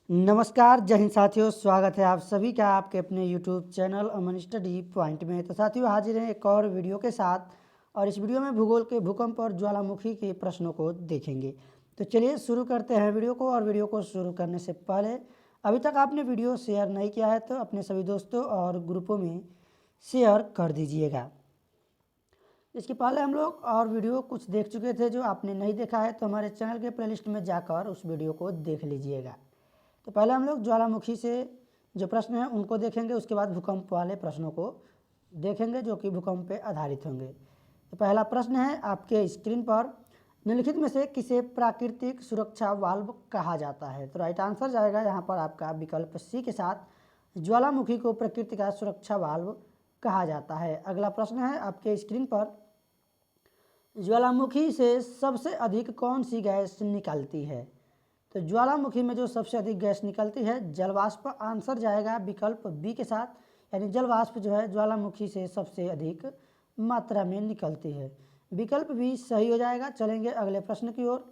नमस्कार, जय हिंद साथियों। स्वागत है आप सभी का आपके अपने यूट्यूब चैनल अमन स्टडी पॉइंट में। तो साथियों, हाजिर हैं एक और वीडियो के साथ, और इस वीडियो में भूगोल के भूकंप और ज्वालामुखी के प्रश्नों को देखेंगे। तो चलिए शुरू करते हैं वीडियो को। और वीडियो को शुरू करने से पहले अभी तक आपने वीडियो शेयर नहीं किया है तो अपने सभी दोस्तों और ग्रुपों में शेयर कर दीजिएगा। इसके पहले हम लोग और वीडियो कुछ देख चुके थे, जो आपने नहीं देखा है तो हमारे चैनल के प्लेलिस्ट में जाकर उस वीडियो को देख लीजिएगा। तो पहले हम लोग ज्वालामुखी से जो प्रश्न हैं उनको देखेंगे, उसके बाद भूकंप वाले प्रश्नों को देखेंगे जो कि भूकंप पे आधारित होंगे। तो पहला प्रश्न है आपके स्क्रीन पर, निम्नलिखित में से किसे प्राकृतिक सुरक्षा वाल्व कहा जाता है? तो राइट आंसर जाएगा यहाँ पर आपका विकल्प सी के साथ, ज्वालामुखी को प्रकृति का सुरक्षा वाल्व कहा जाता है। अगला प्रश्न है आपके स्क्रीन पर, ज्वालामुखी से सबसे अधिक कौन सी गैस निकलती है? तो ज्वालामुखी में जो सबसे अधिक गैस निकलती है जलवाष्प। आंसर जाएगा विकल्प बी के साथ, यानी जलवाष्प जो है ज्वालामुखी से सबसे अधिक मात्रा में निकलती है। विकल्प बी सही हो जाएगा। चलेंगे अगले प्रश्न की ओर।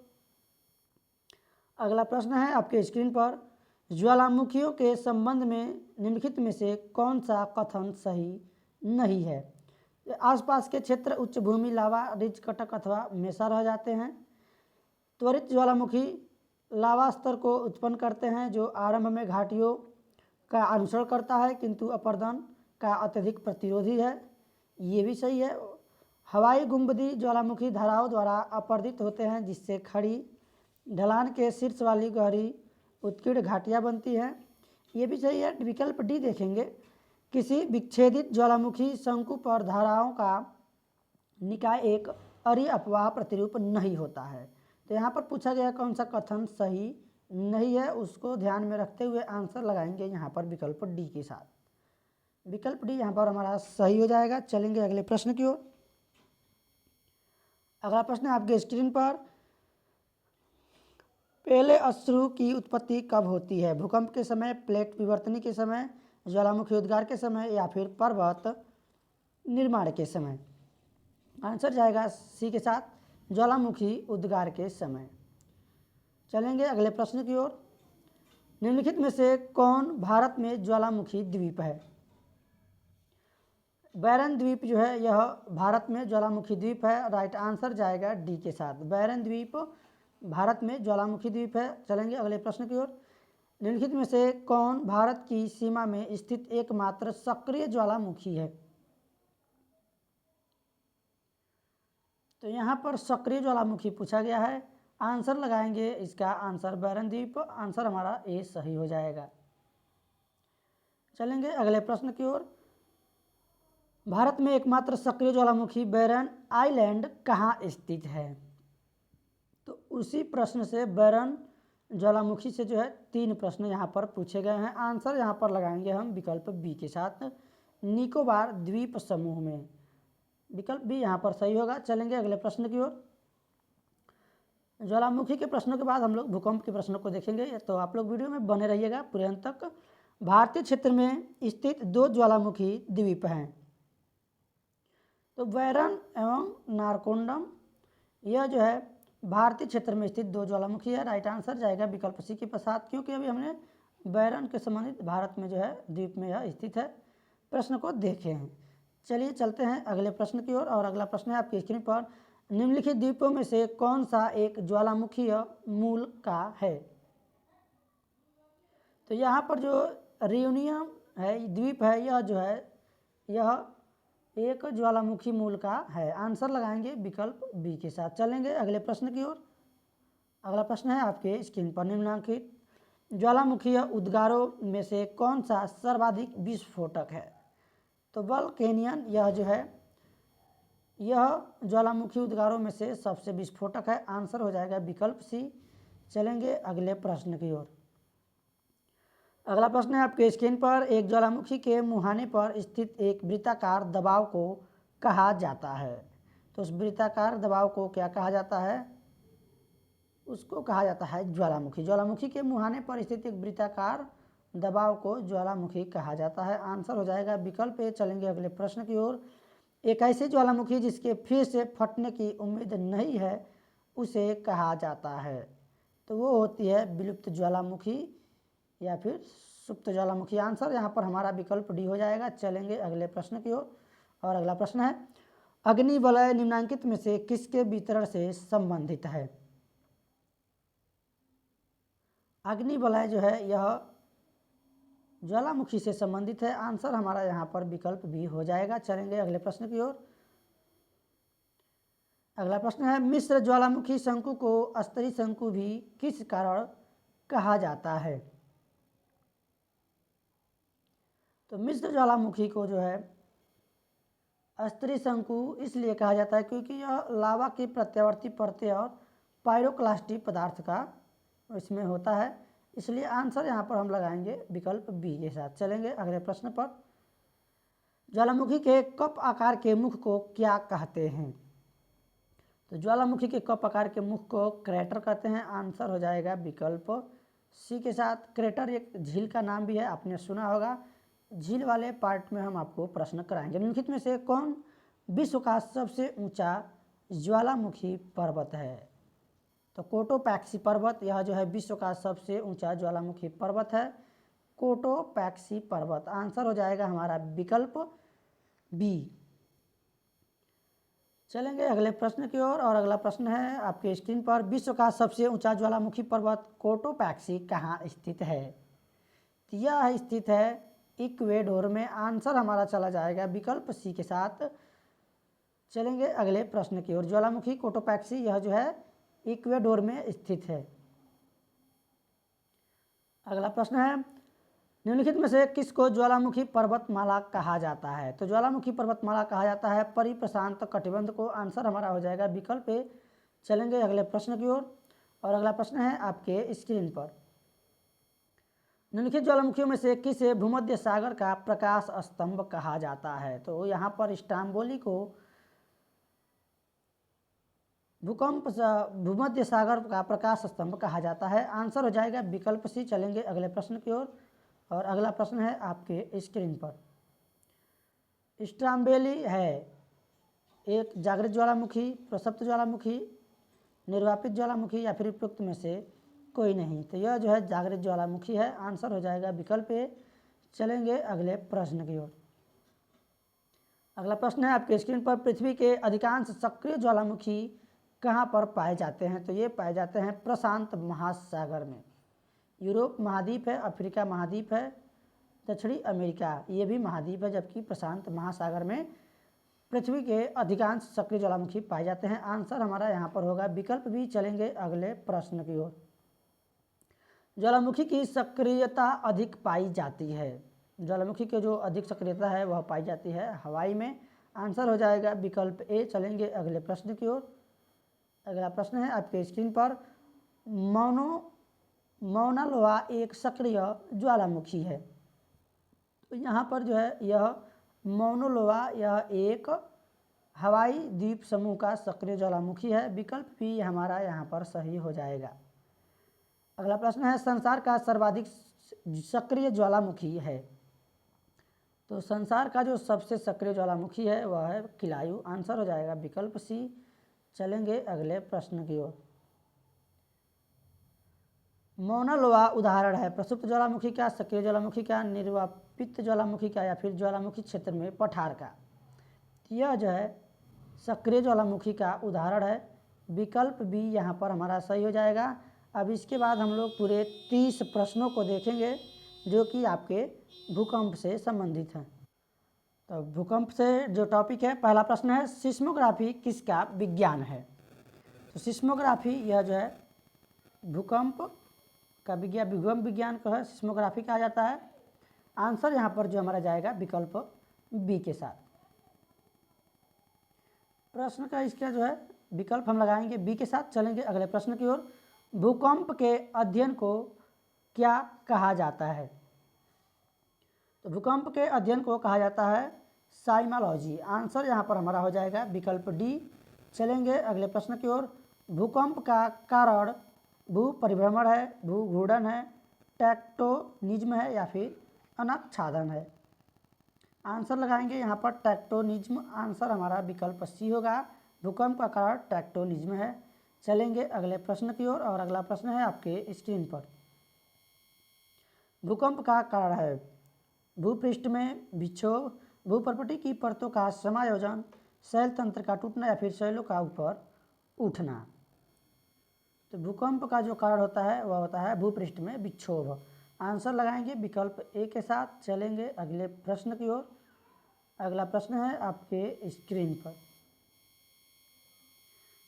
अगला प्रश्न है आपके स्क्रीन पर, ज्वालामुखियों के संबंध में निम्नलिखित में से कौन सा कथन सही नहीं है? आसपास के क्षेत्र उच्च भूमि, लावा, रिज, कटक अथवा मेसा रह जाते हैं। त्वरित ज्वालामुखी लावा स्तर को उत्पन्न करते हैं जो आरंभ में घाटियों का अनुसरण करता है किंतु अपर्दन का अत्यधिक प्रतिरोधी है। ये भी सही है। हवाई गुंबदी ज्वालामुखी धाराओं द्वारा अपर्दित होते हैं जिससे खड़ी ढलान के शीर्ष वाली गहरी उत्कीर्ण घाटियाँ बनती हैं। ये भी सही है। विकल्प डी देखेंगे, किसी विच्छेदित ज्वालामुखी शंकु पर धाराओं का निकाय एक अरि अपवाह प्रतिरूप नहीं होता है। तो यहाँ पर पूछा गया कौन सा कथन सही नहीं है, उसको ध्यान में रखते हुए आंसर लगाएंगे यहाँ पर विकल्प डी के साथ। विकल्प डी यहाँ पर हमारा सही हो जाएगा। चलेंगे अगले प्रश्न की ओर। अगला प्रश्न है आपके स्क्रीन पर, पहले अश्रु की उत्पत्ति कब होती है? भूकंप के समय, प्लेट विवर्तनी के समय, ज्वालामुखी उद्गार के समय, या फिर पर्वत निर्माण के समय? आंसर जाएगा सी के साथ, ज्वालामुखी उद्गार के समय। चलेंगे अगले प्रश्न की ओर। निम्नलिखित में से कौन भारत में ज्वालामुखी द्वीप है? बैरन द्वीप जो है यह भारत में ज्वालामुखी द्वीप है। राइट आंसर जाएगा डी के साथ, बैरन द्वीप भारत में ज्वालामुखी द्वीप है। चलेंगे अगले प्रश्न की ओर। निम्नलिखित में से कौन भारत की सीमा में स्थित एकमात्र सक्रिय ज्वालामुखी है? तो यहाँ पर सक्रिय ज्वालामुखी पूछा गया है। आंसर लगाएंगे इसका आंसर बैरन द्वीप। आंसर हमारा ए सही हो जाएगा। चलेंगे अगले प्रश्न की ओर। भारत में एकमात्र सक्रिय ज्वालामुखी बैरन आइलैंड कहाँ स्थित है? तो उसी प्रश्न से बैरन ज्वालामुखी से जो है 3 प्रश्न यहाँ पर पूछे गए हैं। आंसर यहाँ पर लगाएंगे हम विकल्प बी के साथ, निकोबार द्वीप समूह में। विकल्प बी यहाँ पर सही होगा। चलेंगे अगले प्रश्न की ओर। ज्वालामुखी के प्रश्नों के बाद हम लोग भूकंप के प्रश्नों को देखेंगे, तो आप लोग वीडियो में बने रहिएगा पूरे अंत तक। भारतीय क्षेत्र में स्थित 2 ज्वालामुखी द्वीप हैं, तो बैरन एवं नारकोंडम, यह जो है भारतीय क्षेत्र में स्थित 2 ज्वालामुखी है। राइट आंसर जाएगा विकल्प सी के साथ, क्योंकि अभी हमने बैरन के संबंधित भारत में जो है द्वीप में यह स्थित है प्रश्न को देखे हैं। चलिए चलते हैं अगले प्रश्न की ओर। और अगला प्रश्न है आपकी स्क्रीन पर, निम्नलिखित द्वीपों में से कौन सा एक ज्वालामुखीय मूल का है? तो यहाँ पर जो रियूनियन है द्वीप है, यह जो है यह एक ज्वालामुखी मूल का है। आंसर लगाएंगे विकल्प बी के साथ। चलेंगे अगले प्रश्न की ओर। अगला प्रश्न है आपके स्क्रीन पर, निम्नलिखित ज्वालामुखीय उद्गारों में से कौन सा सर्वाधिक विस्फोटक है? तो वोल्केनियन यह जो है यह ज्वालामुखी उद्गारों में से सबसे विस्फोटक है। आंसर हो जाएगा विकल्प सी। चलेंगे अगले प्रश्न की ओर। अगला प्रश्न है आपके स्क्रीन पर, एक ज्वालामुखी के मुहाने पर स्थित एक वृत्ताकार दबाव को कहा जाता है? तो उस वृत्ताकार दबाव को क्या कहा जाता है? उसको कहा जाता है ज्वालामुखी। ज्वालामुखी के मुहाने पर स्थित एक वृत्ताकार दबाव को ज्वालामुखी कहा जाता है। आंसर हो जाएगा विकल्प ए। चलेंगे अगले प्रश्न की ओर। एक ऐसी ज्वालामुखी जिसके फिर से फटने की उम्मीद नहीं है उसे कहा जाता है? तो वो होती है विलुप्त ज्वालामुखी। या फिर सुप्त ज्वालामुखी। आंसर यहाँ पर हमारा विकल्प डी हो जाएगा। चलेंगे अगले प्रश्न की ओर। और अगला प्रश्न है, अग्नि वलय निम्नलिखित में से किसके वितरण से संबंधित है? अग्नि वलय जो है यह ज्वालामुखी से संबंधित है। आंसर हमारा यहाँ पर विकल्प भी हो जाएगा। चलेंगे अगले प्रश्न की ओर। अगला प्रश्न है, मिश्र ज्वालामुखी शंकु को स्तरीय शंकु भी किस कारण कहा जाता है? तो मिश्र ज्वालामुखी को जो है स्तरीय शंकु इसलिए कहा जाता है क्योंकि यह लावा की प्रत्यावर्ती परतें और पायरोक्लास्टिक पदार्थ का इसमें होता है, इसलिए आंसर यहाँ पर हम लगाएंगे विकल्प बी के साथ। चलेंगे अगले प्रश्न पर। ज्वालामुखी के कप आकार के मुख को क्या कहते हैं? तो ज्वालामुखी के कप आकार के मुख को क्रेटर कहते हैं। आंसर हो जाएगा विकल्प सी के साथ। क्रेटर एक झील का नाम भी है, आपने सुना होगा। झील वाले पार्ट में हम आपको प्रश्न कराएंगे। निम्नलिखित में से कौन विश्व का सबसे ऊंचा ज्वालामुखी पर्वत है? तो कोटोपैक्सी पर्वत, यह जो है विश्व का सबसे ऊंचा ज्वालामुखी पर्वत है, कोटोपैक्सी पर्वत। आंसर हो जाएगा हमारा विकल्प बी। चलेंगे अगले प्रश्न की ओर। और अगला प्रश्न है आपके स्क्रीन पर, विश्व का सबसे ऊंचा ज्वालामुखी पर्वत कोटोपैक्सी कहाँ स्थित है? तो यह स्थित है इक्वेडोर में। आंसर हमारा चला जाएगा विकल्प सी के साथ। चलेंगे अगले प्रश्न की ओर। ज्वालामुखी कोटोपैक्सी यह जो है इक्वेडोर में स्थित है। अगला प्रश्न है, निम्नलिखित में से किसको ज्वालामुखी पर्वतमाला कहा जाता है? तो ज्वालामुखी पर्वतमाला कहा जाता है परिप्रशांत कटिबंध को। आंसर हमारा हो जाएगा विकल्प ए। चलेंगे अगले प्रश्न की ओर। और अगला प्रश्न है आपके स्क्रीन पर, निम्नलिखित ज्वालामुखियों में से किसे भूमध्य सागर का प्रकाश स्तंभ कहा जाता है? तो यहाँ पर स्ट्रोम्बोली को भूमध्य सागर का प्रकाश स्तंभ कहा जाता है। आंसर हो जाएगा विकल्प सी। चलेंगे अगले प्रश्न की ओर। और अगला प्रश्न है आपके स्क्रीन पर, स्ट्रोम्बोली है एक जागृत ज्वालामुखी, प्रसुप्त ज्वालामुखी, निर्वापित ज्वालामुखी या फिर उपयुक्त में से कोई नहीं? तो यह जो है जागृत ज्वालामुखी है। आंसर हो जाएगा विकल्प ए। चलेंगे अगले प्रश्न की ओर। अगला प्रश्न है आपके स्क्रीन पर, पृथ्वी के अधिकांश सक्रिय ज्वालामुखी कहाँ पर पाए जाते हैं? तो ये पाए जाते हैं प्रशांत महासागर में। यूरोप महाद्वीप है, अफ्रीका महाद्वीप है, दक्षिणी अमेरिका ये भी महाद्वीप है, जबकि प्रशांत महासागर में पृथ्वी के अधिकांश सक्रिय ज्वालामुखी पाए जाते हैं। आंसर हमारा यहाँ पर होगा विकल्प बी। चलेंगे अगले प्रश्न की ओर। ज्वालामुखी की सक्रियता अधिक पाई जाती है, ज्वालामुखी की जो अधिक सक्रियता है वह पाई जाती है हवाई में। आंसर हो जाएगा विकल्प ए। चलेंगे अगले प्रश्न की ओर। अगला प्रश्न है आपके स्क्रीन पर, मौना लोहा एक सक्रिय ज्वालामुखी है। तो यहाँ पर जो है यह मौना लोहा यह एक हवाई द्वीप समूह का सक्रिय ज्वालामुखी है। विकल्प भी हमारा यहाँ पर सही हो जाएगा। अगला प्रश्न है, संसार का सर्वाधिक सक्रिय ज्वालामुखी है। तो संसार का जो सबसे सक्रिय ज्वालामुखी है वह है किलायु। आंसर हो जाएगा विकल्प सी। चलेंगे अगले प्रश्न की ओर। मौना लोहा उदाहरण है प्रसुप्त ज्वालामुखी का, सक्रिय ज्वालामुखी का, निर्वापित ज्वालामुखी का या फिर ज्वालामुखी क्षेत्र में पठार का? यह जो है सक्रिय ज्वालामुखी का उदाहरण है। विकल्प बी यहाँ पर हमारा सही हो जाएगा। अब इसके बाद हम लोग पूरे 30 प्रश्नों को देखेंगे जो कि आपके भूकंप से संबंधित हैं। तो भूकंप से जो टॉपिक है, पहला प्रश्न है, सिस्मोग्राफी किसका विज्ञान है? तो सिस्मोग्राफी यह जो है भूकंप का विज्ञान, भूकंप विज्ञान को है सिस्मोग्राफी कहा जाता है। आंसर यहाँ पर जो हमारा जाएगा विकल्प बी के साथ। प्रश्न का इसका जो है विकल्प हम लगाएंगे बी के साथ। चलेंगे अगले प्रश्न की ओर। भूकंप के अध्ययन को क्या कहा जाता है? तो भूकंप के अध्ययन को कहा जाता है साइमोलॉजी। आंसर यहाँ पर हमारा हो जाएगा विकल्प डी। चलेंगे अगले प्रश्न की ओर। भूकंप का कारण भू परिभ्रमण है, भू घूर्णन है, टेक्टोनिज्म है या फिर अनक्षादन है? आंसर लगाएंगे यहाँ पर टेक्टोनिज्म। आंसर हमारा विकल्प सी होगा। भूकंप का कारण टेक्टोनिज्म है। चलेंगे अगले प्रश्न की ओर। और अगला प्रश्न है आपके स्क्रीन पर, भूकंप का कारण है भूपृष्ठ में विक्षोभ, भूपर्पटी की परतों का समायोजन, शैल तंत्र का टूटना या फिर शैलों का ऊपर उठना। तो भूकंप का जो कारण होता है वह होता है भूपृष्ठ में विक्षोभ। आंसर लगाएंगे विकल्प ए के साथ। चलेंगे अगले प्रश्न की ओर। अगला प्रश्न है आपके स्क्रीन पर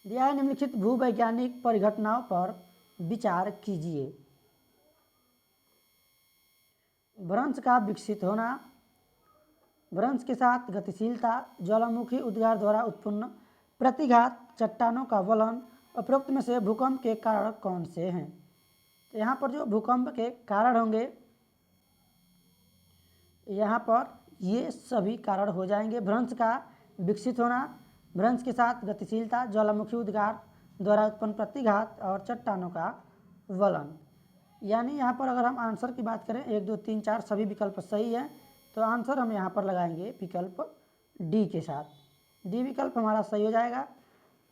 दिया है, निम्नलिखित भूवैज्ञानिक परिघटनाओं पर विचार कीजिए। भ्रंश का विकसित होना, भ्रंश के साथ गतिशीलता, ज्वालामुखी उद्गार द्वारा उत्पन्न प्रतिघात, चट्टानों का वलन, उपरोक्त में से भूकंप के कारण कौन से हैं? तो यहाँ पर जो भूकंप के कारण होंगे, यहाँ पर ये सभी कारण हो जाएंगे। भ्रंश का विकसित होना, भ्रंश के साथ गतिशीलता, ज्वालामुखी उद्गार द्वारा उत्पन्न प्रतिघात और चट्टानों का वलन। यानी यहाँ पर अगर हम आंसर की बात करें 1 2 3 4 सभी विकल्प सही है, तो आंसर हम यहाँ पर लगाएंगे विकल्प डी के साथ। डी विकल्प हमारा सही हो जाएगा।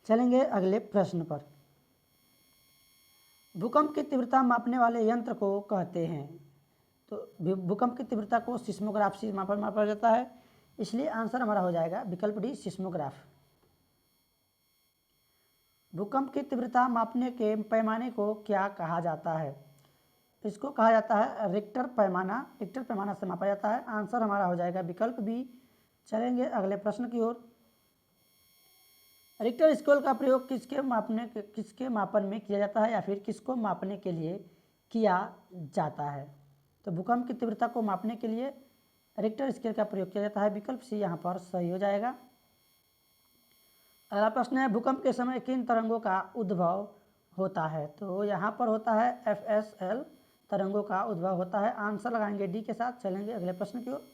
चलेंगे अगले प्रश्न पर। भूकंप की तीव्रता मापने वाले यंत्र को कहते हैं। तो भूकंप की तीव्रता को सिस्मोग्राफ से मापा जाता है, इसलिए आंसर हमारा हो जाएगा विकल्प डी सिस्मोग्राफ। भूकंप की तीव्रता मापने के पैमाने को क्या कहा जाता है? इसको कहा जाता है रिक्टर पैमाना। रिक्टर पैमाना से मापा जाता है। आंसर हमारा हो जाएगा विकल्प बी। चलेंगे अगले प्रश्न की ओर। रिक्टर स्केल का प्रयोग किसके मापन में किया जाता है या फिर किसको मापने के लिए किया जाता है? तो भूकंप की तीव्रता को मापने के लिए रिक्टर स्केल का प्रयोग किया जाता है। विकल्प सी यहाँ पर सही हो जाएगा। अगला प्रश्न है, भूकंप के समय किन तरंगों का उद्भव होता है? तो यहाँ पर होता है FSL तरंगों का उद्भव होता है। आंसर लगाएंगे डी के साथ। चलेंगे अगले प्रश्न की ओर।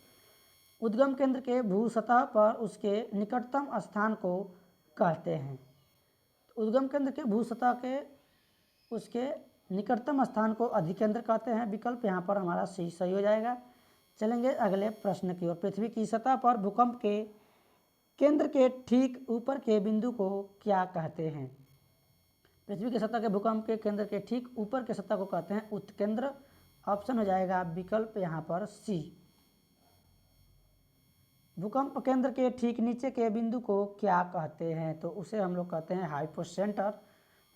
उद्गम केंद्र के भू सतह पर उसके निकटतम स्थान को कहते हैं। उद्गम केंद्र के भू सतह के उसके निकटतम स्थान को अधिकेंद्र कहते हैं। विकल्प यहाँ पर हमारा सी सही हो जाएगा। चलेंगे अगले प्रश्न की ओर। पृथ्वी की सतह पर भूकंप के केंद्र के ठीक ऊपर के बिंदु को क्या कहते हैं? पृथ्वी की सतह के भूकंप के केंद्र के ठीक ऊपर के सतह को कहते हैं उत्केंद्र। ऑप्शन हो जाएगा विकल्प यहाँ पर सी। भूकंप केंद्र के ठीक नीचे के बिंदु को क्या कहते हैं? तो उसे हम लोग कहते हैं हाइपोसेंटर।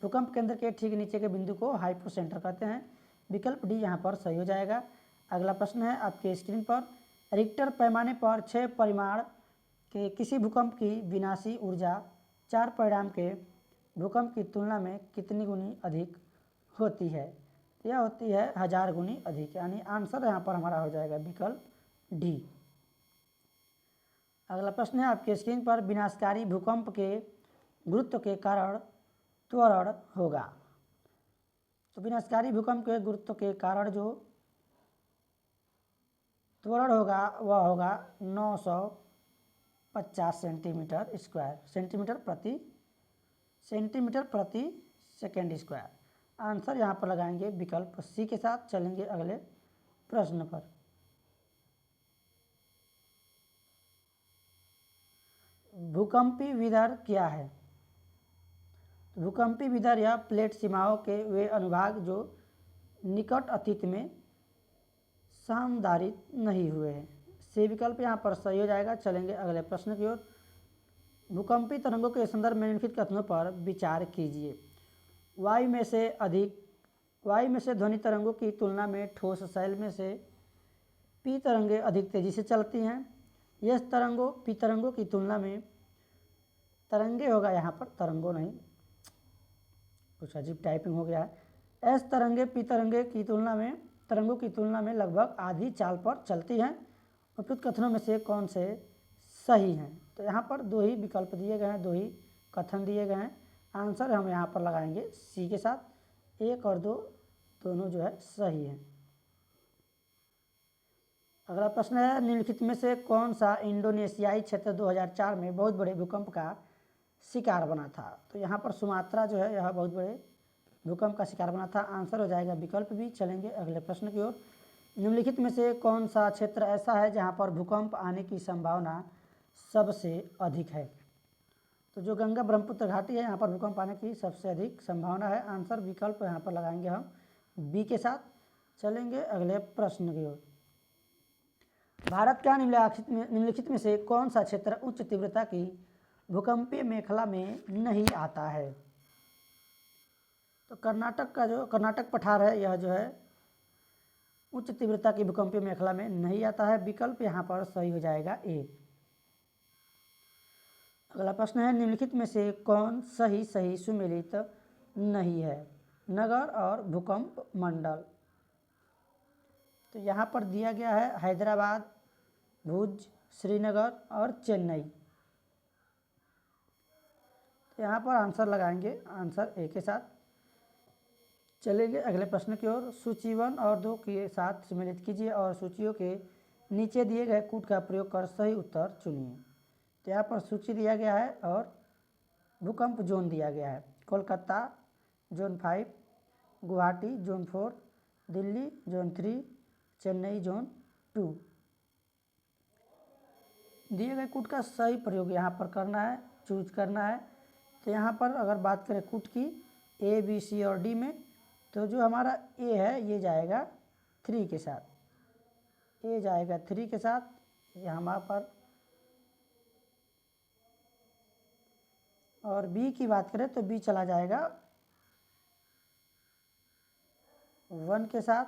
भूकंप केंद्र के ठीक नीचे के बिंदु को हाइपोसेंटर कहते हैं। विकल्प डी यहाँ पर सही हो जाएगा। अगला प्रश्न है आपके स्क्रीन पर। रिक्टर पैमाने पर 6 परिमाण के किसी भूकंप की विनाशी ऊर्जा 4 परिमाण के भूकंप की तुलना में कितनी गुनी अधिक होती है? यह होती है 1000 गुनी अधिक। यानी आंसर यहाँ पर हमारा हो जाएगा विकल्प डी। अगला प्रश्न है आपके स्क्रीन पर। विनाशकारी भूकंप के गुरुत्व के कारण त्वरण होगा। तो विनाशकारी भूकंप के गुरुत्व के कारण जो त्वरण होगा वह होगा 950 सेंटीमीटर स्क्वायर, सेंटीमीटर प्रति सेकेंड स्क्वायर। आंसर यहाँ पर लगाएंगे विकल्प सी के साथ। चलेंगे अगले प्रश्न पर। भूकंपी विदर क्या है? भूकंपी विदर या प्लेट सीमाओं के वे अनुभाग जो निकट अतीत में संधारित नहीं हुए हैं। सी विकल्प यहाँ पर सही हो जाएगा। चलेंगे अगले प्रश्न की ओर। भूकंपी तरंगों के संदर्भ में निम्नलिखित कथनों पर विचार कीजिए। वायु में से ध्वनि तरंगों की तुलना में ठोस शैल में से पी तरंगें अधिक तेजी से चलती हैं। यह पी तरंगों की तुलना में तरंगे होगा, यहाँ पर तरंगों नहीं, कुछ अजीब टाइपिंग हो गया है। एस तरंगे पी तरंगों की तुलना में लगभग आधी चाल पर चलती हैं। उपयुक्त कथनों में से कौन से सही हैं? तो यहाँ पर 2 ही विकल्प दिए गए हैं, 2 ही कथन दिए गए हैं। आंसर हम यहाँ पर लगाएंगे सी के साथ। 1 और 2 दोनों जो है सही हैं। अगला प्रश्न है, निम्नलिखित में से कौन सा इंडोनेशियाई क्षेत्र 2004 में बहुत बड़े भूकंप का शिकार बना था? तो यहाँ पर सुमात्रा जो है यह बहुत बड़े भूकंप का शिकार बना था। आंसर हो जाएगा विकल्प भी। चलेंगे अगले प्रश्न की ओर। निम्नलिखित में से कौन सा क्षेत्र ऐसा है जहाँ पर भूकंप आने की संभावना सबसे अधिक है? तो जो गंगा ब्रह्मपुत्र घाटी है, यहाँ पर भूकंप आने की सबसे अधिक संभावना है। आंसर विकल्प यहाँ पर लगाएंगे हम बी के साथ। चलेंगे अगले प्रश्न की ओर। भारत का निम्नलिखित में से कौन सा क्षेत्र उच्च तीव्रता की भूकंपीय मेखला में नहीं आता है? तो कर्नाटक पठार है, यह जो है उच्च तीव्रता की भूकंपीय मेखला में नहीं आता है। विकल्प यहाँ पर सही हो जाएगा ए। अगला प्रश्न है, निम्नलिखित में से कौन सही सुमेलित नहीं है? नगर और भूकंप मंडल। तो यहाँ पर दिया गया है हैदराबाद, भुज, श्रीनगर और चेन्नई। तो यहाँ पर आंसर लगाएंगे, आंसर ए के साथ। चलेंगे अगले प्रश्न की ओर। सूची 1 और 2 के साथ सम्मिलित कीजिए और सूचियों के नीचे दिए गए कूट का प्रयोग कर सही उत्तर चुनिए। तो यहाँ पर सूची दिया गया है और भूकंप जोन दिया गया है। Kolkata zone 5, Guwahati zone 4, Delhi zone 3, Chennai zone 2। दिए गए कूट का सही प्रयोग यहाँ पर करना है, चूज करना है। तो यहाँ पर अगर बात करें कूट की ए, बी, सी और डी में, तो जो हमारा ए है ये जाएगा 3 के साथ, ए जाएगा 3 के साथ यहाँ पर। और बी की बात करें तो बी चला जाएगा 1 के साथ।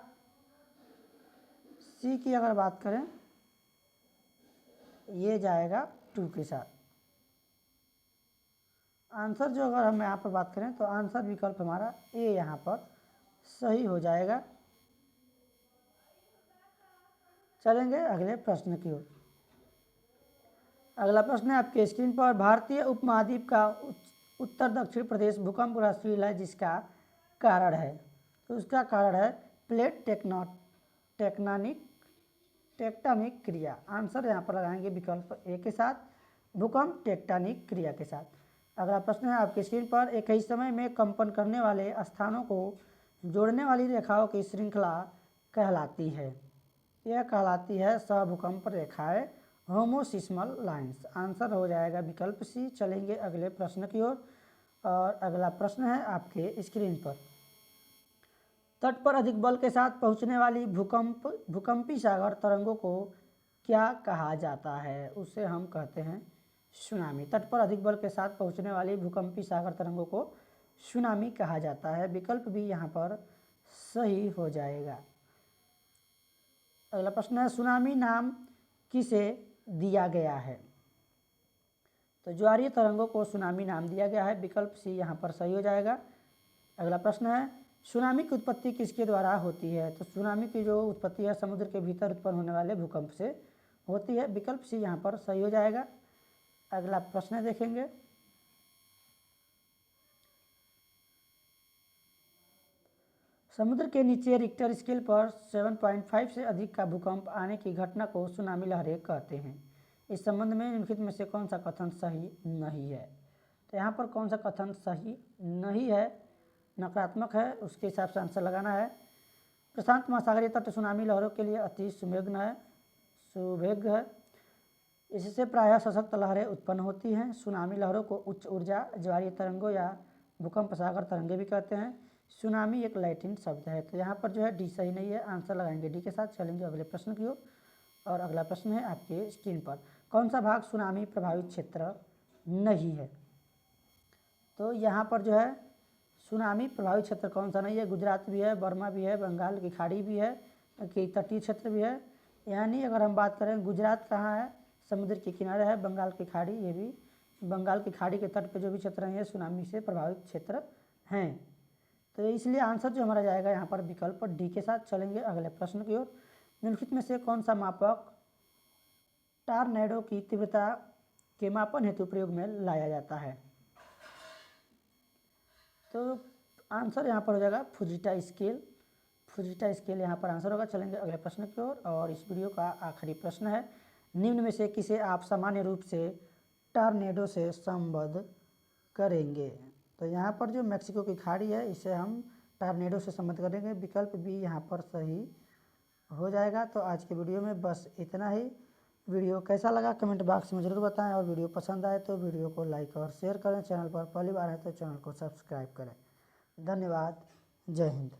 सी की अगर बात करें ये जाएगा 2 के साथ। आंसर जो अगर हम यहाँ पर बात करें तो आंसर विकल्प हमारा ए यहाँ पर सही हो जाएगा। चलेंगे अगले प्रश्न की ओर। अगला प्रश्न है आपके स्क्रीन पर, भारतीय उपमहाद्वीप का उत्तर दक्षिण प्रदेश भूकंप ग्रस्तशील है जिसका कारण है। तो उसका कारण है प्लेट टेक्टोनिक क्रिया। आंसर यहाँ पर लगाएंगे विकल्प ए के साथ, भूकंप टेक्टोनिक क्रिया के साथ। अगला प्रश्न है आपके स्क्रीन पर, एक ही समय में कंपन करने वाले स्थानों को जोड़ने वाली रेखाओं की श्रृंखला कहलाती है। यह कहलाती है सहभूकंप रेखाएं, होमोसिस्मल लाइंस। आंसर हो जाएगा विकल्प सी। चलेंगे अगले प्रश्न की ओर और अगला प्रश्न है आपके स्क्रीन पर, तट पर अधिक बल के साथ पहुंचने वाली भूकंपी सागर तरंगों को क्या कहा जाता है? उसे हम कहते हैं सुनामी। तट पर अधिक बल के साथ पहुंचने वाली भूकंपी सागर तरंगों को सुनामी कहा जाता है। विकल्प भी यहाँ पर सही हो जाएगा। अगला प्रश्न है, सुनामी नाम किसे दिया गया है? तो ज्वारीय तरंगों को सुनामी नाम दिया गया है। विकल्प सी यहाँ पर सही हो जाएगा। अगला प्रश्न है, सुनामी की उत्पत्ति किसके द्वारा होती है? तो सुनामी की जो उत्पत्ति है समुद्र के भीतर उत्पन्न होने वाले भूकंप से होती है। विकल्प सी यहाँ पर सही हो जाएगा। अगला प्रश्न देखेंगे, समुद्र के नीचे रिक्टर स्केल पर 7.5 से अधिक का भूकंप आने की घटना को सुनामी लहरें कहते हैं। इस संबंध में निम्नलिखित में से कौन सा कथन सही नहीं है? तो यहाँ पर कौन सा कथन सही नहीं है, नकारात्मक है, उसके हिसाब से आंसर लगाना है। प्रशांत महासागरीय तट सुनामी लहरों के लिए अति सुवेग है। इससे प्रायः सशक्त लहरें उत्पन्न होती हैं। सुनामी लहरों को उच्च ऊर्जा ज्वारीय तरंगों या भूकंप सागर तरंगे भी कहते हैं। सुनामी एक लैटिन शब्द है। तो यहाँ पर जो है डी सही नहीं है, आंसर लगाएंगे डी के साथ। चलेंगे अगले प्रश्न की ओर और अगला प्रश्न है आपके स्क्रीन पर, कौन सा भाग सुनामी प्रभावित क्षेत्र नहीं है? तो यहाँ पर जो है सुनामी प्रभावित क्षेत्र कौन सा नहीं है? गुजरात भी है, बर्मा भी है, बंगाल की खाड़ी भी है, कि तटीय क्षेत्र भी है। यानी अगर हम बात करें गुजरात कहाँ है, समुद्र के किनारे है, बंगाल की खाड़ी, ये भी बंगाल की खाड़ी के तट पे जो भी क्षेत्र हैं ये सुनामी से प्रभावित क्षेत्र हैं। तो इसलिए आंसर जो हमारा जाएगा यहाँ पर विकल्प डी के साथ। चलेंगे अगले प्रश्न की ओर। निम्नलिखित में से कौन सा मापक टॉर्नेडो की तीव्रता के मापन हेतु प्रयोग में लाया जाता है? तो आंसर यहाँ पर हो जाएगा फुजिटा स्केल यहाँ पर आंसर होगा। चलेंगे अगले प्रश्न की ओर और इस वीडियो का आखिरी प्रश्न है, निम्न में से किसे आप सामान्य रूप से टॉर्नेडो से संबद्ध करेंगे? तो यहाँ पर जो मैक्सिको की खाड़ी है इसे हम टॉर्नेडो से संबद्ध करेंगे। विकल्प बी यहाँ पर सही हो जाएगा। तो आज के वीडियो में बस इतना ही। वीडियो कैसा लगा कमेंट बॉक्स में ज़रूर बताएं और वीडियो पसंद आए तो वीडियो को लाइक और शेयर करें। चैनल पर पहली बार है तो चैनल को सब्सक्राइब करें। धन्यवाद। जय हिंद।